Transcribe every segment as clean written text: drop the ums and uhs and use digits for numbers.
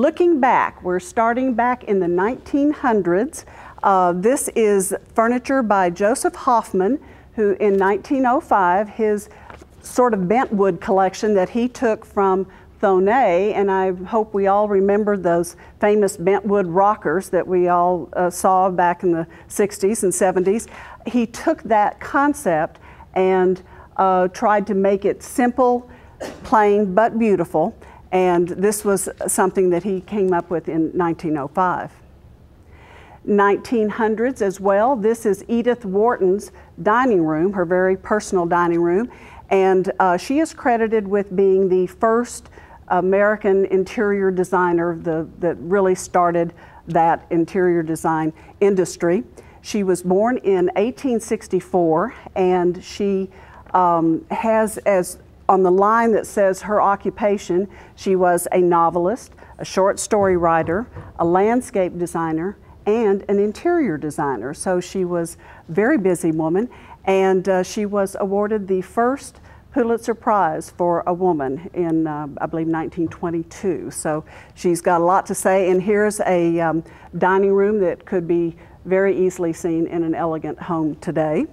looking back, we're starting back in the 1900s. This is furniture by Joseph Hoffman, who in 1905, his sort of bentwood collection that he took from Thonay, and I hope we all remember those famous bentwood rockers that we all saw back in the 60s and 70s. He took that concept and tried to make it simple, plain, but beautiful, and this was something that he came up with in 1905. 1900s as well. This is Edith Wharton's dining room, her very personal dining room, and she is credited with being the first American interior designer that really started that interior design industry. She was born in 1864, and she has, as on the line that says her occupation, she was a novelist, a short story writer, a landscape designer, and an interior designer. So she was a very busy woman, and she was awarded the first Pulitzer Prize for a woman in, I believe, 1922. So she's got a lot to say, and here's a dining room that could be very easily seen in an elegant home today.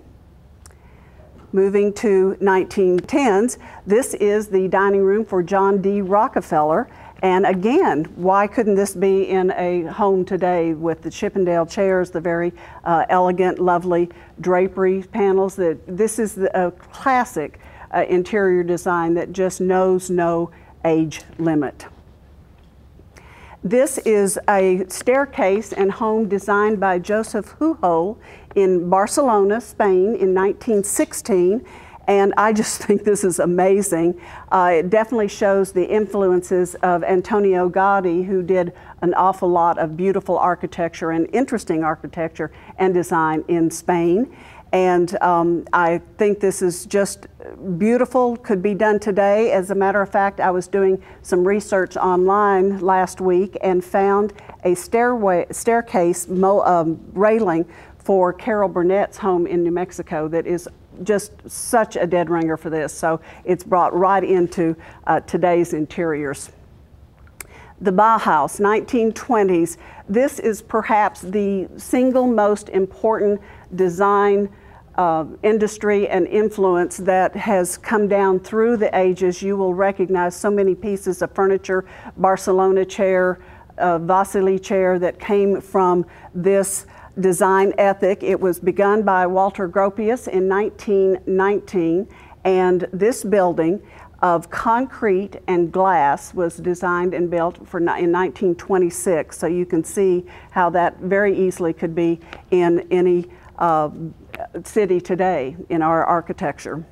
Moving to 1910s, this is the dining room for John D Rockefeller. And again, why couldn't this be in a home today with the Chippendale chairs, the very elegant, lovely drapery panels? This is a classic interior design that just knows no age limit. This is a staircase and home designed by Joseph Pujol in Barcelona, Spain in 1916. And I just think this is amazing. It definitely shows the influences of Antonio Gaudi, who did an awful lot of beautiful architecture and interesting architecture and design in Spain. And I think this is just beautiful, could be done today. As a matter of fact, I was doing some research online last week and found a staircase railing for Carol Burnett's home in New Mexico that is just such a dead ringer for this. So it's brought right into today's interiors. The Bauhaus, 1920s. This is perhaps the single most important design industry and influence that has come down through the ages. You will recognize so many pieces of furniture, Barcelona chair, Vasily chair that came from this design ethic. It was begun by Walter Gropius in 1919, and this building of concrete and glass was designed and built in 1926. So you can see how that very easily could be in any city today in our architecture.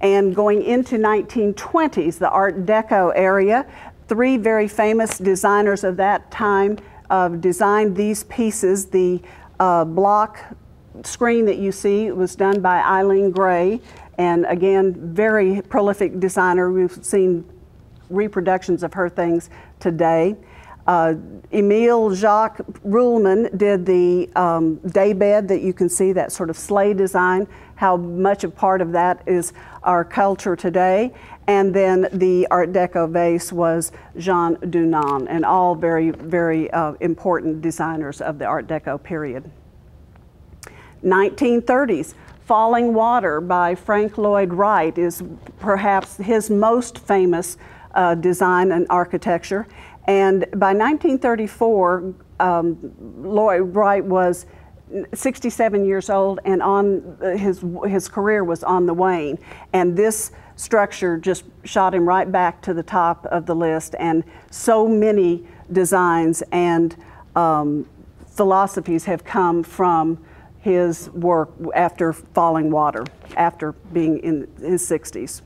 And going into 1920s, the Art Deco area, three very famous designers of that time designed these pieces. The block screen that you see was done by Eileen Gray, and again, very prolific designer. We've seen reproductions of her things today. Emile Jacques Ruhlmann did the daybed that you can see, that sort of sleigh design, how much a part of that is our culture today. And then the Art Deco vase was Jean Dunant, and all very, very important designers of the Art Deco period. 1930s, Falling Water by Frank Lloyd Wright is perhaps his most famous design and architecture. And by 1934, Lloyd Wright was 67 years old, and his career was on the wane. And this structure just shot him right back to the top of the list. And so many designs and philosophies have come from his work after Falling Water, after being in his 60s.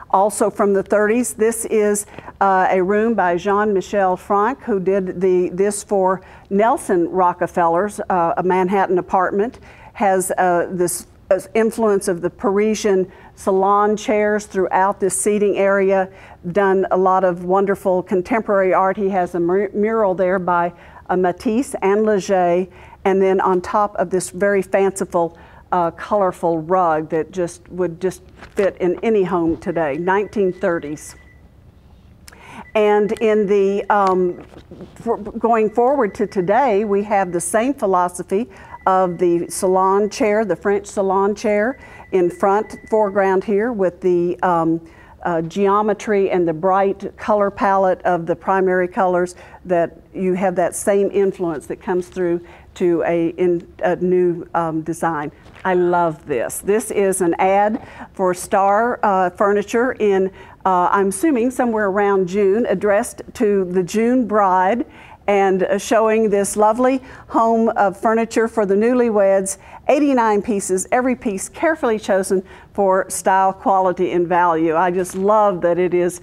Also from the 30s, this is a room by JeanMichel Frank, who did this for Nelson Rockefeller's a Manhattan apartment. Has this influence of the Parisian salon chairs throughout this seating area, done a lot of wonderful contemporary art. He has a mural there by Matisse and Leger, and then on top of this very fanciful colorful rug that would just fit in any home today, 1930s. And in the going forward to today, we have the same philosophy of the salon chair, the French salon chair, in front foreground here with the geometry and the bright color palette of the primary colors, that you have that same influence that comes through to a new design. I love this. This is an ad for Star Furniture in, I'm assuming, somewhere around June, addressed to the June bride, and showing this lovely home of furniture for the newlyweds, 89 pieces, every piece carefully chosen for style, quality, and value. I just love that it is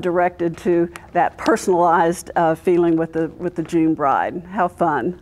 directed to that personalized feeling with the June bride. How fun.